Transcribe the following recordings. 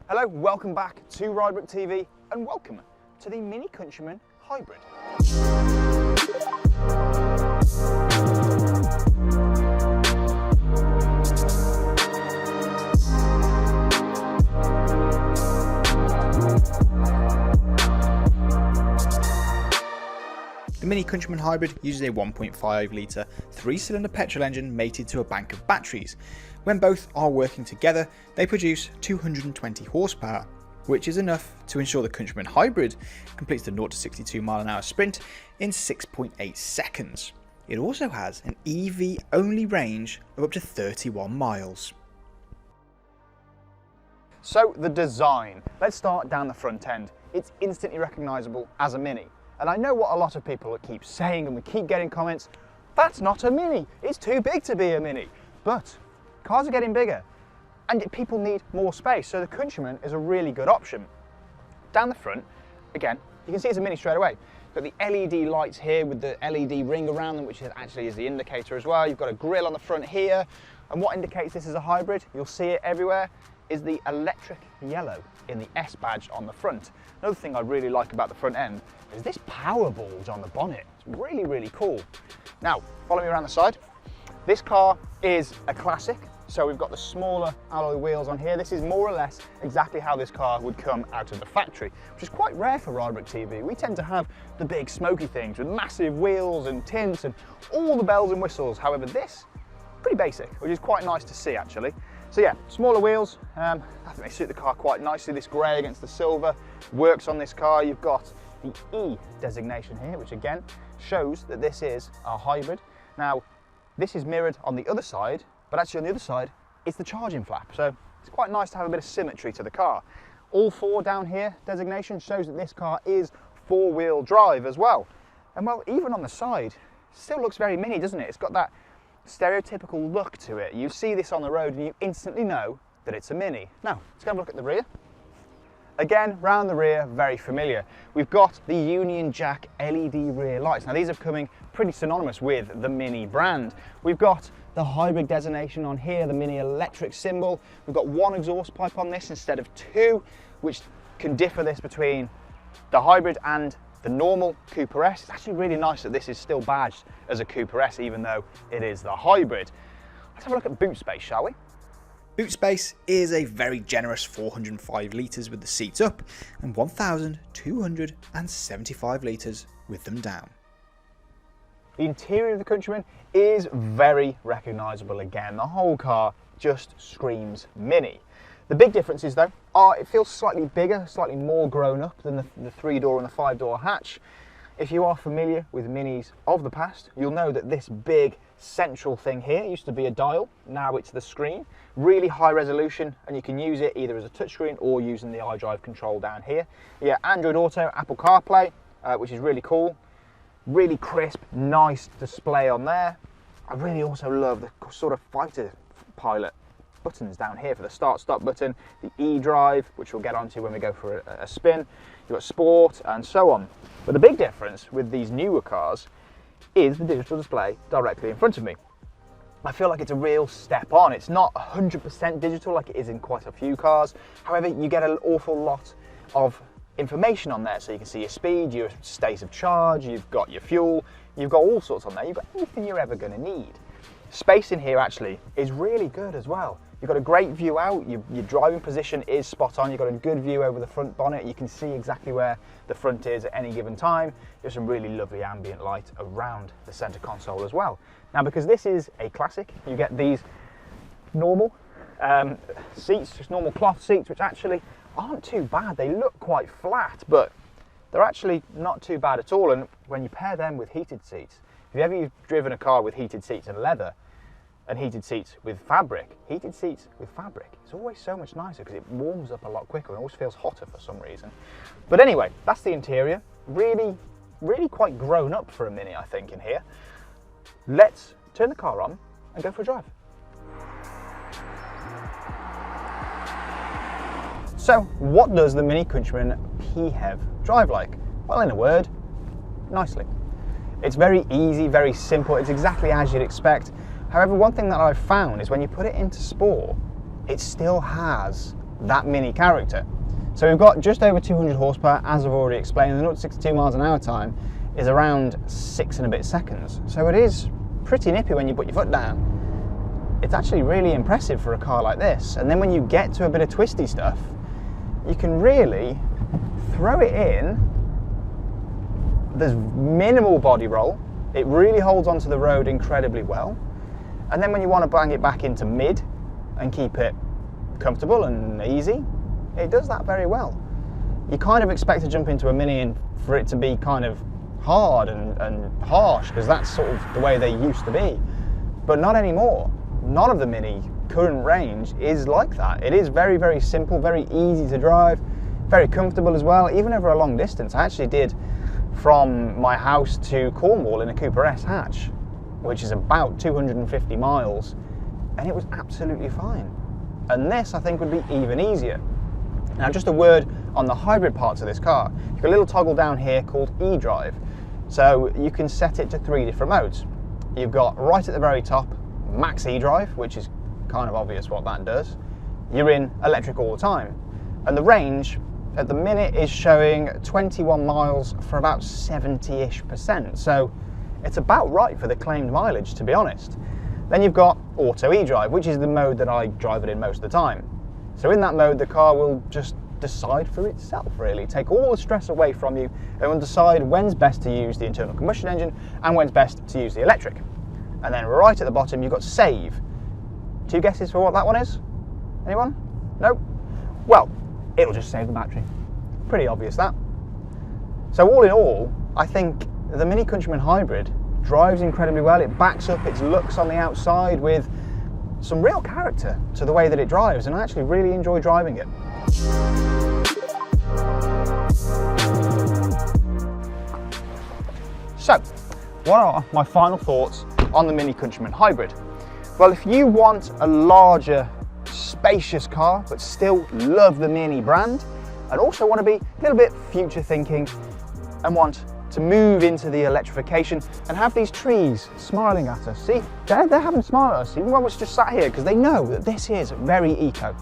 Hello, welcome back to Rydebrook TV and welcome to the MINI Countryman Hybrid. The MINI Countryman Hybrid uses a 1.5 litre 3-cylinder petrol engine mated to a bank of batteries. When both are working together, they produce 220 horsepower, which is enough to ensure the Countryman Hybrid completes the 0 to 62 mph sprint in 6.8 seconds. It also has an EV-only range of up to 31 miles. So the design, let's start down the front end. It's instantly recognisable as a Mini. And I know what a lot of people keep saying, and we keep getting comments, that's not a Mini, it's too big to be a Mini. But cars are getting bigger and people need more space, so the Countryman is a really good option. Down the front, again, you can see it's a Mini straight away. You've got the LED lights here with the LED ring around them, which actually is the indicator as well. You've got a grille on the front here, and what indicates this is a hybrid, you'll see it everywhere, is the electric yellow in the S badge on the front. Another thing I really like about the front end is this power bulge on the bonnet. It's really, really cool. Now, follow me around the side. This car is a classic, so we've got the smaller alloy wheels on here. This is more or less exactly how this car would come out of the factory, which is quite rare for Rydebrook TV. We tend to have the big smoky things with massive wheels and tints and all the bells and whistles. However, this, pretty basic, which is quite nice to see actually. So yeah, smaller wheels, I think they suit the car quite nicely. This grey against the silver works on this car. You've got the E designation here, which again shows that this is a hybrid. Now, this is mirrored on the other side, but actually on the other side, it's the charging flap. So it's quite nice to have a bit of symmetry to the car. All 4 down here designation shows that this car is 4-wheel drive as well. And well, even on the side, still looks very Mini, doesn't it? It's got that stereotypical look to it. You see this on the road and you instantly know that it's a Mini. Now, let's have a look at the rear. Again, round the rear, very familiar. We've got the Union Jack LED rear lights. Now, these are coming pretty synonymous with the Mini brand. We've got the hybrid designation on here, the Mini electric symbol. We've got 1 exhaust pipe on this instead of 2, which can differ this between the hybrid and the normal Cooper S. It's actually really nice that this is still badged as a Cooper S, even though it is the hybrid. Let's have a look at boot space, shall we? Boot space is a very generous 405 litres with the seats up and 1,275 litres with them down. The interior of the Countryman is very recognisable again. The whole car just screams Mini. The big differences though are it feels slightly bigger, slightly more grown up than the 3-door and the 5-door hatch. If you are familiar with Minis of the past, you'll know that this big central thing here used to be a dial, now it's the screen. Really high resolution, and you can use it either as a touchscreen or using the iDrive control down here. Yeah, Android Auto, Apple CarPlay, which is really cool. Really crisp, nice display on there. I really also love the sort of fighter pilot buttons down here for the start-stop button, the E-Drive, which we'll get onto when we go for a spin. You've got Sport and so on. But the big difference with these newer cars is the digital display directly in front of me. I feel like it's a real step on. It's not 100% digital like it is in quite a few cars. However, you get an awful lot of information on there, so you can see your speed, your state of charge, you've got your fuel, you've got all sorts on there, you've got everything you're ever going to need. Space in here actually is really good as well. You've got a great view out, your driving position is spot on, you've got a good view over the front bonnet, you can see exactly where the front is at any given time. There's some really lovely ambient light around the centre console as well. Now, because this is a classic, you get these normal seats, just normal cloth seats, which actually aren't too bad. They look quite flat, but they're actually not too bad at all. And when you pair them with heated seats, if you've ever driven a car with heated seats and leather and heated seats with fabric, it's always so much nicer because it warms up a lot quicker and always feels hotter for some reason. But anyway, that's the interior. Really, really quite grown up for a Mini, I think, in here. Let's turn the car on and go for a drive. So, what does the MINI Countryman PHEV drive like? Well, in a word, nicely. It's very easy, very simple, it's exactly as you'd expect. However, one thing that I've found is when you put it into sport, it still has that Mini character. So we've got just over 200 horsepower, as I've already explained, and the 0 to 62 miles an hour time is around 6 and a bit seconds. So it is pretty nippy when you put your foot down. It's actually really impressive for a car like this. And then when you get to a bit of twisty stuff, you can really throw it in. There's minimal body roll. It really holds onto the road incredibly well. And then when you want to bang it back into mid and keep it comfortable and easy, it does that very well. You kind of expect to jump into a Mini and for it to be kind of hard and harsh, because that's sort of the way they used to be. But not anymore. None of the Mini current range is like that. It is very, very simple, very easy to drive, very comfortable as well, even over a long distance. I actually did from my house to Cornwall in a Cooper S hatch, which is about 250 miles, and it was absolutely fine. And this, I think, would be even easier. Now, just a word on the hybrid parts of this car. You've got a little toggle down here called eDrive. So you can set it to 3 different modes. You've got right at the very top, max eDrive, which is kind of obvious what that does. You're in electric all the time. And the range at the minute is showing 21 miles for about 70-ish%. So it's about right for the claimed mileage, to be honest. Then you've got auto eDrive, which is the mode that I drive it in most of the time. So in that mode, the car will just decide for itself, really. Take all the stress away from you and will decide when's best to use the internal combustion engine and when's best to use the electric. And then right at the bottom, you've got save. 2 guesses for what that one is? Anyone? No? Well, it'll just save the battery. Pretty obvious, that. So all in all, I think the Mini Countryman Hybrid drives incredibly well. It backs up its looks on the outside with some real character to the way that it drives, and I actually really enjoy driving it. So, what are my final thoughts on the Mini Countryman Hybrid? Well, if you want a larger, spacious car, but still love the Mini brand, and also want to be a little bit future thinking and want to move into the electrification and have these trees smiling at us. See, they're having a smile at us, even when we're just sat here, because they know that this is very eco.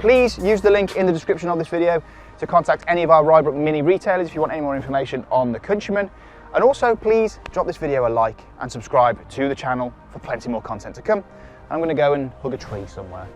Please use the link in the description of this video to contact any of our Rybrook Mini retailers if you want any more information on the Countryman. And also, please drop this video a like and subscribe to the channel for plenty more content to come. I'm going to go and hug a tree somewhere.